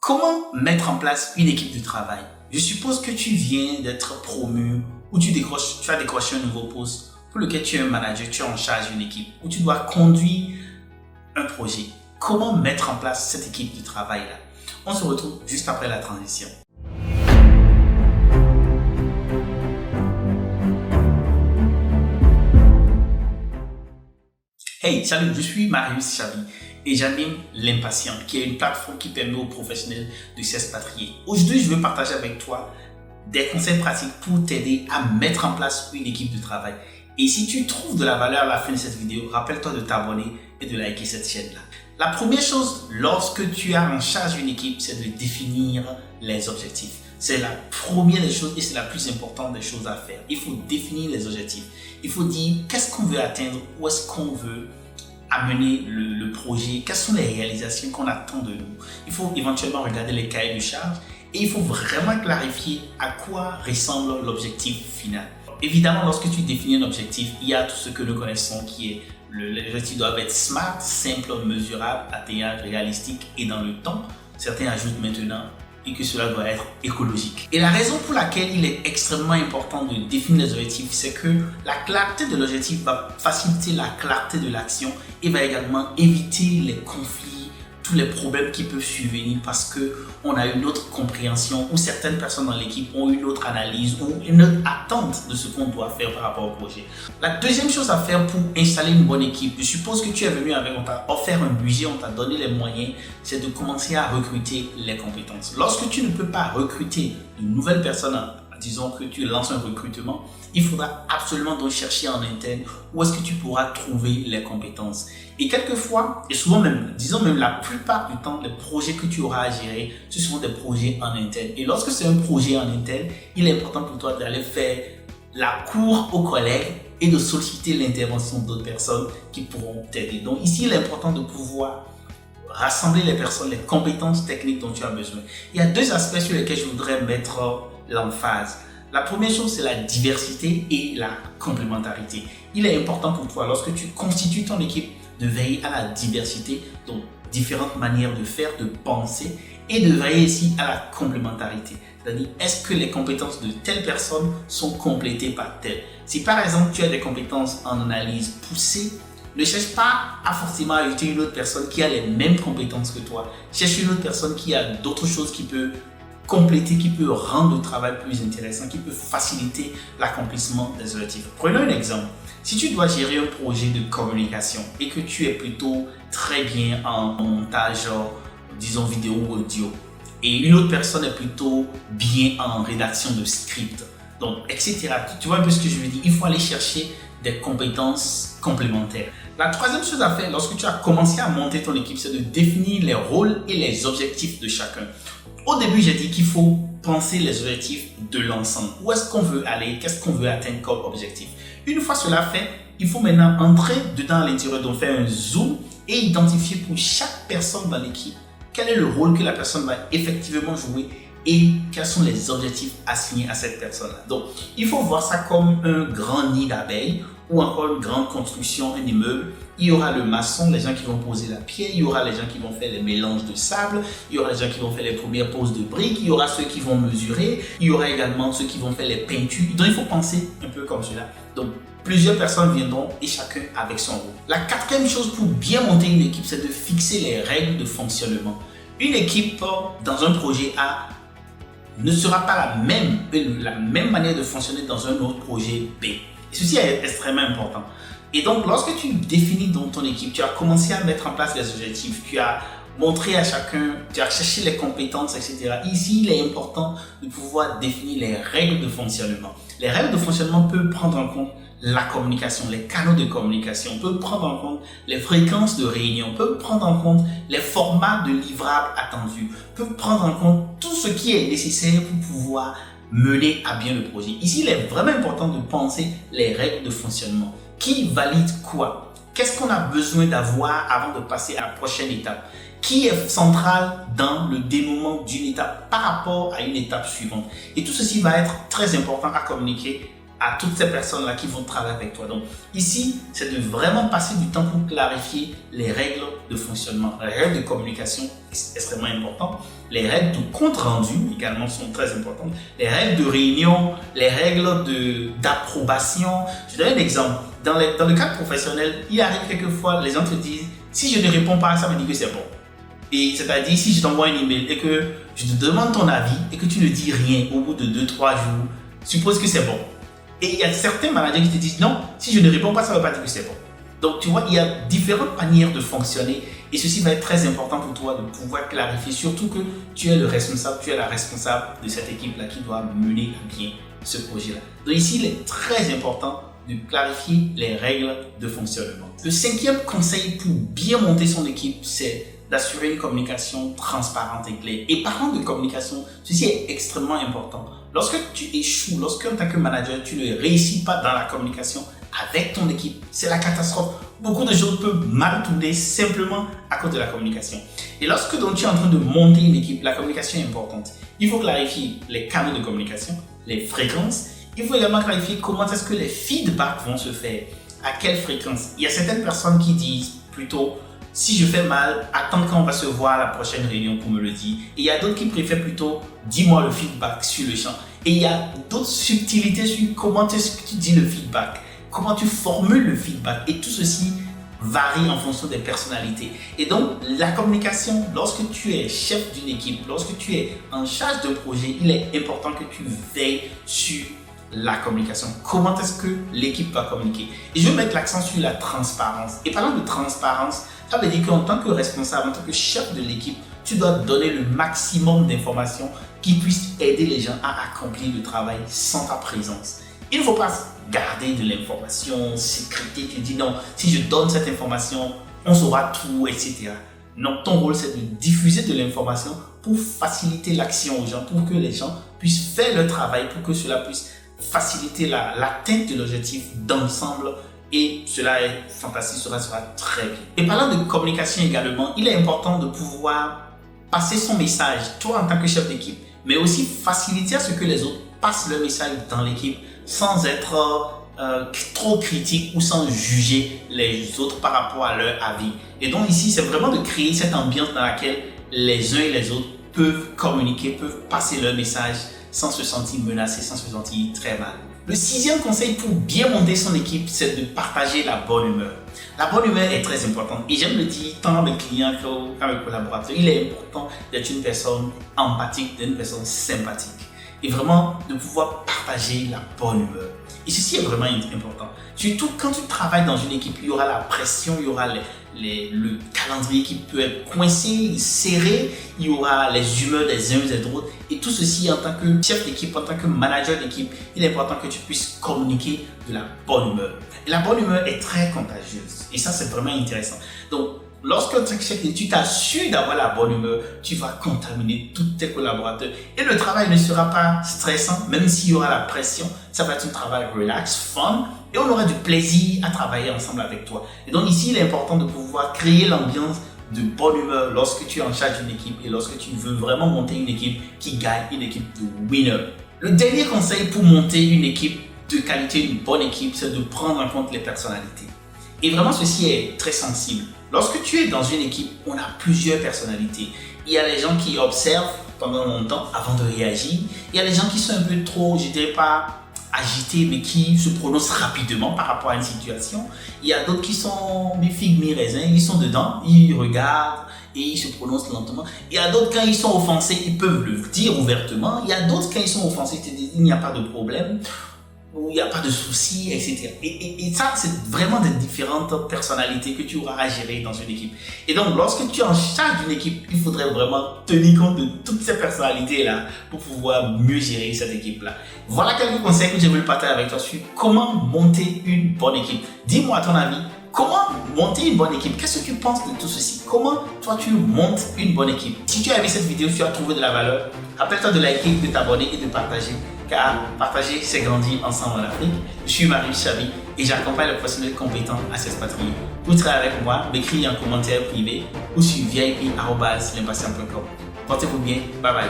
Comment mettre en place une équipe de travail? Je suppose que tu viens d'être promu ou tu as décroché un nouveau poste pour lequel tu es un manager, tu es en charge d'une équipe ou tu dois conduire un projet. Comment mettre en place cette équipe de travail-là? On se retrouve juste après la transition. Hey, salut, je suis Marius Chavi et j'anime l'Impatient, qui est une plateforme qui permet aux professionnels de s'expatrier. Aujourd'hui, je veux partager avec toi des conseils pratiques pour t'aider à mettre en place une équipe de travail. Et si tu trouves de la valeur à la fin de cette vidéo, rappelle-toi de t'abonner et de liker cette chaîne-là. La première chose, lorsque tu as en charge une équipe, c'est de définir les objectifs. C'est la première des choses et c'est la plus importante des choses à faire. Il faut définir les objectifs. Il faut dire qu'est-ce qu'on veut atteindre, où est-ce qu'on veut amener le projet, quelles sont les réalisations qu'on attend de nous. Il faut éventuellement regarder les cahiers de charges et il faut vraiment clarifier à quoi ressemble l'objectif final. Évidemment, lorsque tu définis un objectif, il y a tout ce que nous connaissons qui est l'objectif doit être smart, simple, mesurable, atteignable, réalistique et dans le temps. Certains ajoutent maintenant et que cela doit être écologique. Et la raison pour laquelle il est extrêmement important de définir les objectifs, c'est que la clarté de l'objectif va faciliter la clarté de l'action et va également éviter les conflits, tous les problèmes qui peuvent survenir parce qu'on a une autre compréhension ou certaines personnes dans l'équipe ont une autre analyse ou une autre attente de ce qu'on doit faire par rapport au projet. La deuxième chose à faire pour installer une bonne équipe, je suppose que tu es venu avec, on t'a offert un budget, on t'a donné les moyens, c'est de commencer à recruter les compétences. Lorsque tu ne peux pas recruter une nouvelle personne, disons que tu lances un recrutement, il faudra absolument donc chercher en interne où est-ce que tu pourras trouver les compétences. Et quelquefois, et souvent même, disons même la plupart du temps, les projets que tu auras à gérer, ce seront des projets en interne. Et lorsque c'est un projet en interne, il est important pour toi d'aller faire la cour aux collègues et de solliciter l'intervention d'autres personnes qui pourront t'aider. Donc ici, il est important de pouvoir rassembler les personnes, les compétences techniques dont tu as besoin. Il y a deux aspects sur lesquels je voudrais mettre l'emphase. La première chose, c'est la diversité et la complémentarité. Il est important pour toi, lorsque tu constitues ton équipe, de veiller à la diversité, donc différentes manières de faire, de penser, et de veiller ici à la complémentarité. C'est-à-dire, est-ce que les compétences de telle personne sont complétées par telle? Si par exemple, tu as des compétences en analyse poussée, ne cherche pas à forcément ajouter une autre personne qui a les mêmes compétences que toi. Cherche une autre personne qui a d'autres choses qui peut compléter, qui peut rendre le travail plus intéressant, qui peut faciliter l'accomplissement des objectifs. Prenons un exemple. Si tu dois gérer un projet de communication et que tu es plutôt très bien en montage, disons vidéo ou audio, et une autre personne est plutôt bien en rédaction de script, donc etc. Tu vois un peu ce que je veux dire? Il faut aller chercher des compétences complémentaires. La troisième chose à faire lorsque tu as commencé à monter ton équipe, c'est de définir les rôles et les objectifs de chacun. Au début, j'ai dit qu'il faut penser les objectifs de l'ensemble. Où est-ce qu'on veut aller? Qu'est-ce qu'on veut atteindre comme objectif? Une fois cela fait, il faut maintenant entrer dedans à l'intérieur, donc faire un zoom et identifier pour chaque personne dans l'équipe quel est le rôle que la personne va effectivement jouer et quels sont les objectifs assignés à cette personne-là. Donc, il faut voir ça comme un grand nid d'abeilles ou encore une grande construction, un immeuble. Il y aura le maçon, les gens qui vont poser la pierre, il y aura les gens qui vont faire les mélanges de sable, il y aura les gens qui vont faire les premières poses de briques, il y aura ceux qui vont mesurer, il y aura également ceux qui vont faire les peintures. Donc, il faut penser un peu comme cela. Donc, plusieurs personnes viendront et chacun avec son rôle. La quatrième chose pour bien monter une équipe, c'est de fixer les règles de fonctionnement. Une équipe dans un projet A ne sera pas la même manière de fonctionner dans un autre projet B. Et ceci est extrêmement important. Et donc, lorsque tu définis donc ton équipe, tu as commencé à mettre en place les objectifs, tu as montré à chacun, tu as cherché les compétences, etc. Ici, il est important de pouvoir définir les règles de fonctionnement. Les règles de fonctionnement peuvent prendre en compte la communication, les canaux de communication, peuvent prendre en compte les fréquences de réunion, peuvent prendre en compte les formats de livrables attendus, peuvent prendre en compte tout ce qui est nécessaire pour pouvoir mener à bien le projet. Ici, il est vraiment important de penser les règles de fonctionnement. Qui valide quoi? Qu'est-ce qu'on a besoin d'avoir avant de passer à la prochaine étape? Qui est central dans le dénouement d'une étape par rapport à une étape suivante? Et tout ceci va être très important à communiquer à toutes ces personnes-là qui vont travailler avec toi. Donc ici, c'est de vraiment passer du temps pour clarifier les règles de fonctionnement, les règles de communication, c'est extrêmement important. Les règles de compte rendu également sont très importantes. Les règles de réunion, les règles d'approbation. Je donne un exemple. Dans le cadre professionnel, il arrive quelquefois, les gens te disent, si je ne réponds pas, ça veut dire que c'est bon. Et c'est-à-dire, si je t'envoie un email et que je te demande ton avis et que tu ne dis rien au bout de 2-3 jours, suppose que c'est bon. Et il y a certains managers qui te disent, non, si je ne réponds pas, ça ne veut pas dire que c'est bon. Donc, tu vois, il y a différentes manières de fonctionner et ceci va être très important pour toi de pouvoir clarifier, surtout que tu es le responsable, tu es la responsable de cette équipe-là qui doit mener à bien ce projet-là. Donc ici, il est très important de clarifier les règles de fonctionnement. Le 5e conseil pour bien monter son équipe, c'est d'assurer une communication transparente et claire. Et parlant de communication, ceci est extrêmement important. Lorsque tu échoues, lorsque en tant que manager, tu ne réussis pas dans la communication avec ton équipe, c'est la catastrophe. Beaucoup de choses peuvent mal tourner simplement à cause de la communication. Et lorsque donc, tu es en train de monter une équipe, la communication est importante. Il faut clarifier les canaux de communication, les fréquences. Il faut également clarifier comment est-ce que les feedbacks vont se faire, à quelle fréquence. Il y a certaines personnes qui disent plutôt, si je fais mal, attends quand on va se voir à la prochaine réunion pour me le dire. Et il y a d'autres qui préfèrent plutôt, dis-moi le feedback sur le champ. Et il y a d'autres subtilités sur comment est-ce que tu dis le feedback, comment tu formules le feedback. Et tout ceci varie en fonction des personnalités. Et donc, la communication, lorsque tu es chef d'une équipe, lorsque tu es en charge d'un projet, il est important que tu veilles sur la communication. Comment est-ce que l'équipe va communiquer? Et je vais mettre l'accent sur la transparence. Et parlant de transparence, ça veut dire qu'en tant que responsable, en tant que chef de l'équipe, tu dois donner le maximum d'informations qui puissent aider les gens à accomplir le travail sans ta présence. Il ne faut pas garder de l'information, sécurité, tu dis non, si je donne cette information, on saura tout, etc. Non, ton rôle c'est de diffuser de l'information pour faciliter l'action aux gens, pour que les gens puissent faire leur travail, pour que cela puisse faciliter l'atteinte de l'objectif d'ensemble. Et cela est fantastique, cela sera très bien. Et parlant de communication également, il est important de pouvoir passer son message, toi en tant que chef d'équipe, mais aussi faciliter à ce que les autres passent leur message dans l'équipe sans être trop critique ou sans juger les autres par rapport à leur avis. Et donc ici, c'est vraiment de créer cette ambiance dans laquelle les uns et les autres peuvent communiquer, peuvent passer leur message sans se sentir menacés, sans se sentir très mal. Le 6e conseil pour bien monter son équipe, c'est de partager la bonne humeur. La bonne humeur est très importante et j'aime le dire tant avec mes clients qu'avec mes collaborateurs. Il est important d'être une personne empathique, d'être une personne sympathique et vraiment de pouvoir partager la bonne humeur. Et ceci est vraiment important. Surtout quand tu travailles dans une équipe, il y aura la pression, il y aura le calendrier qui peut être coincé, serré, il y aura les humeurs des uns et des autres. Et tout ceci en tant que chef d'équipe, en tant que manager d'équipe, il est important que tu puisses communiquer de la bonne humeur. Et la bonne humeur est très contagieuse. Et ça, c'est vraiment intéressant. Donc, lorsque tu t'assures d'avoir la bonne humeur, tu vas contaminer tous tes collaborateurs. Et le travail ne sera pas stressant, même s'il y aura la pression. Ça va être un travail relax, fun, et on aura du plaisir à travailler ensemble avec toi. Et donc ici, il est important de pouvoir créer l'ambiance de bonne humeur lorsque tu es en charge d'une équipe et lorsque tu veux vraiment monter une équipe qui gagne, une équipe de winner. Le dernier conseil pour monter une équipe de qualité, une bonne équipe, c'est de prendre en compte les personnalités. Et vraiment, ceci est très sensible. Lorsque tu es dans une équipe, on a plusieurs personnalités. Il y a les gens qui observent pendant longtemps avant de réagir. Il y a les gens qui sont un peu trop, je dirais pas agités, mais qui se prononcent rapidement par rapport à une situation. Il y a d'autres qui sont mi figues, mi raisin, ils sont dedans, ils regardent et ils se prononcent lentement. Il y a d'autres, quand ils sont offensés, ils peuvent le dire ouvertement. Il y a d'autres, quand ils sont offensés, ils te disent il n'y a pas de problème, où il n'y a pas de soucis, etc. Et ça, c'est vraiment des différentes personnalités que tu auras à gérer dans une équipe. Et donc, lorsque tu es en charge d'une équipe, il faudrait vraiment tenir compte de toutes ces personnalités-là pour pouvoir mieux gérer cette équipe-là. Voilà quelques conseils que j'ai voulu partager avec toi sur comment monter une bonne équipe. Dis-moi à ton avis, comment monter une bonne équipe? Qu'est-ce que tu penses de tout ceci? Comment toi tu montes une bonne équipe? Si tu as aimé cette vidéo, tu as trouvé de la valeur, rappelle-toi de liker, de t'abonner et de partager. Car partager, c'est grandir ensemble en Afrique. Je suis Marius Chabi et j'accompagne les professionnels compétents à s'expatrier. Pour travailler avec moi, m'écrire en commentaire privé ou sur vip@limpatient.com. Portez-vous bien, bye bye.